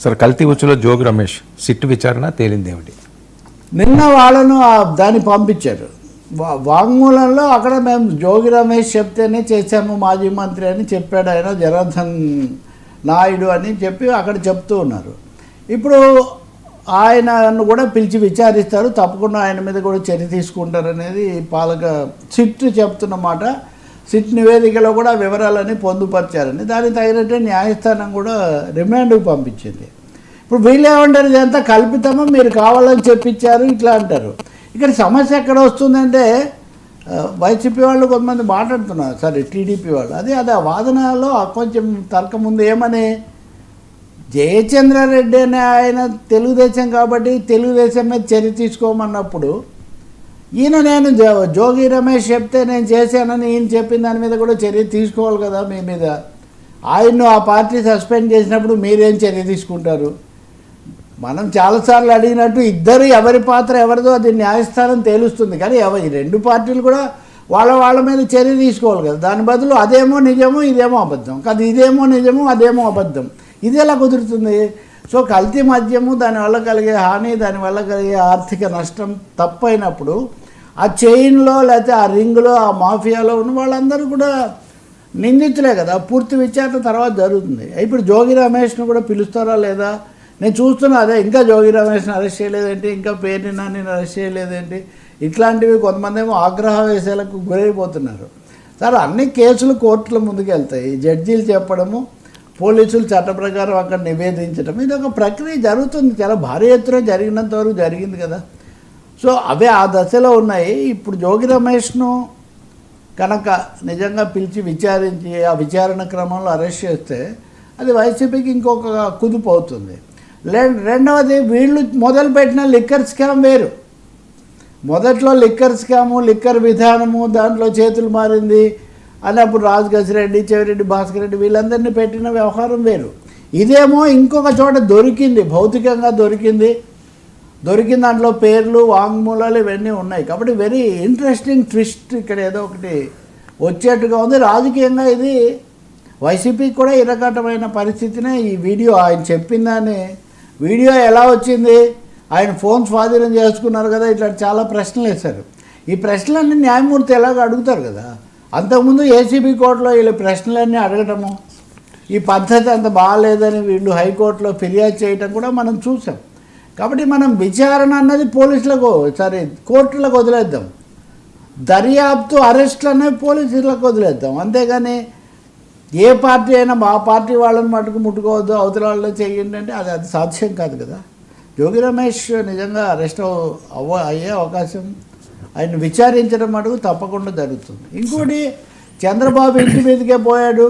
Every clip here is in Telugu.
సార్ కల్తీ ఉచ్చులో జోగి రమేష్ సిట్ విచారణ తేలింది ఏమిటి? నిన్న వాళ్ళను దాన్ని పంపించారు. వాంగ్మూలంలో అక్కడ మేము జోగి రమేష్ చెప్తేనే చేశాము, మాజీ మంత్రి అని చెప్పాడు ఆయన, జనార్దన్ నాయుడు అని చెప్పి అక్కడ చెప్తూ ఉన్నారు. ఇప్పుడు ఆయనను కూడా పిలిచి విచారిస్తారు, తప్పకుండా ఆయన మీద కూడా చర్య తీసుకుంటారనేది పాలక సిట్ చెప్తున్నమాట. సిట్ నివేదికలో కూడా వివరాలని పొందుపరిచారని, దానికి తగినట్టే న్యాయస్థానం కూడా రిమాండ్కి పంపించింది. ఇప్పుడు వీళ్ళేమంటారు, ఇదంతా కల్పితమో మీరు కావాలని చెప్పించారు ఇట్లా అంటారు. ఇక్కడ సమస్య ఎక్కడ వస్తుందంటే వైసీపీ వాళ్ళు కొంతమంది మాట్లాడుతున్నారు, సరే టీడీపీ వాళ్ళు, అది ఆ వాదనలో కొంచెం తర్కం ఉంది. ఏమని, జయచంద్రారెడ్డి అనే ఆయన తెలుగుదేశం కాబట్టి తెలుగుదేశం మీద చర్య తీసుకోమన్నప్పుడు ఈయన నేను జోగి రమేష్ చెప్తే నేను చేశానని ఈయన చెప్పిన దాని మీద కూడా చర్య తీసుకోవాలి కదా మీ మీద. ఆయన్ను ఆ పార్టీ సస్పెండ్ చేసినప్పుడు మీరేం చర్య తీసుకుంటారు? మనం చాలాసార్లు అడిగినట్టు ఇద్దరు ఎవరి పాత్ర ఎవరిదో అది న్యాయస్థానం తేలుస్తుంది. కానీ ఈ రెండు పార్టీలు కూడా వాళ్ళ మీద చర్య తీసుకోవాలి కదా. దాని బదులు అదేమో నిజము ఇదేమో అబద్ధం, కాదు ఇదేమో నిజము అదేమో అబద్ధం, ఇది ఎలా కుదురుతుంది? సో కల్తీ మద్యము, దానివల్ల కలిగే హాని, దానివల్ల కలిగే ఆర్థిక నష్టం తప్పైనప్పుడు ఆ చైన్లో లేకపోతే ఆ రింగ్లో ఆ మాఫియాలో ఉన్న వాళ్ళందరూ కూడా నిందితులే కదా. పూర్తి విచారణ తర్వాత జరుగుతుంది. ఇప్పుడు జోగి రమేష్ను కూడా పిలుస్తారా లేదా నేను చూస్తున్నా. అదే ఇంకా జోగి రమేష్ని అరెస్ట్ చేయలేదేంటి, ఇంకా పేర్ని నాని అరెస్ట్ చేయలేదేంటి, ఇట్లాంటివి కొంతమంది ఏమో ఆగ్రహవేశాలకు గురైపోతున్నారు. సార్ అన్ని కేసులు కోర్టుల ముందుకు వెళ్తాయి, జడ్జీలు చెప్పడము, పోలీసులు చట్ట ప్రకారం అక్కడ నివేదించడం, ఇది ఒక ప్రక్రియ జరుగుతుంది. చాలా భారీ ఎత్తున జరిగినంత వరకు జరిగింది కదా. సో అవే ఆ దశలో ఉన్నాయి. ఇప్పుడు జోగి రమేష్ను కనుక నిజంగా పిలిచి విచారించి ఆ విచారణ క్రమంలో అరెస్ట్ చేస్తే అది వైసీపీకి ఇంకొక కుదుపు అవుతుంది. రెండవది, వీళ్ళు మొదలుపెట్టిన లిక్కర్ స్కామ్ వేరు. మొదట్లో లిక్కర్ స్కాము, లిక్కర్ విధానము, దాంట్లో చేతులు మారింది అని అప్పుడు రాజగసిరెడ్డి, చెవిరెడ్డి భాస్కర్ రెడ్డి వీళ్ళందరినీ పెట్టిన వ్యవహారం వేరు. ఇదేమో ఇంకొక చోట దొరికింది, భౌతికంగా దొరికింది దాంట్లో పేర్లు, వాంగ్మూలాలు ఇవన్నీ ఉన్నాయి. కాబట్టి వెరీ ఇంట్రెస్టింగ్ ట్విస్ట్ ఇక్కడ ఏదో ఒకటి వచ్చేట్టుగా ఉంది. రాజకీయంగా ఇది వైసీపీకి కూడా ఇరకాటమైన పరిస్థితినే. ఈ వీడియో ఆయన చెప్పిందని వీడియో ఎలా వచ్చింది, ఆయన ఫోన్ స్వాధీనం చేసుకున్నారు కదా, ఇట్లా చాలా ప్రశ్నలు వేశారు. ఈ ప్రశ్నలన్నీ న్యాయమూర్తి ఎలాగో అడుగుతారు కదా. అంతకుముందు ఏసీబీ కోర్టులో వీళ్ళు ప్రశ్నలన్నీ అడగటము, ఈ పద్ధతి అంత బాగాలేదని వీళ్ళు హైకోర్టులో ఫిర్యాదు చేయటం కూడా మనం చూసాం. కాబట్టి మనం విచారణ అన్నది పోలీసులకు కోర్టులకు వదిలేద్దాం, దర్యాప్తు అరెస్టులు అనేవి పోలీసులకు వదిలేద్దాం. అంతేగాని ఏ పార్టీ అయినా మా పార్టీ వాళ్ళని మటుకు ముట్టుకోవద్దు, అవతల వాళ్ళని చేయండి అంటే అది సాధ్యం కాదు కదా. జోగి రమేష్ నిజంగా అరెస్ట్ అయ్యే అవకాశం, ఆయన విచారించడం మటుకు తప్పకుండా జరుగుతుంది. ఇంకోటి, చంద్రబాబు ఇంటి మీదకే పోయాడు,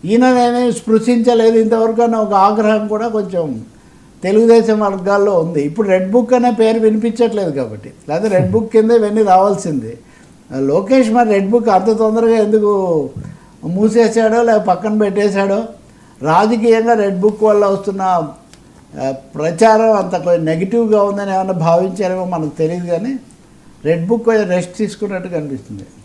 ఈయన నేనే స్పృశించలేదు ఇంతవరకు అన్న ఒక ఆగ్రహం కూడా కొంచెం తెలుగుదేశం వర్గాల్లో ఉంది. ఇప్పుడు రెడ్ బుక్ అనే పేరు వినిపించట్లేదు కాబట్టి, లేదా రెడ్ బుక్ కింద ఇవన్నీ రావాల్సింది. లోకేష్ మరి రెడ్ బుక్ అంత తొందరగా ఎందుకు మూసేసాడో లేక పక్కన పెట్టేశాడో, రాజకీయంగా రెడ్ బుక్ వల్ల వస్తున్న ప్రచారం అంత నెగిటివ్గా ఉందని ఏమన్నా భావించారేమో మనకు తెలియదు. కానీ రెడ్ బుక్ రెస్ట్ తీసుకున్నట్టు కనిపిస్తుంది.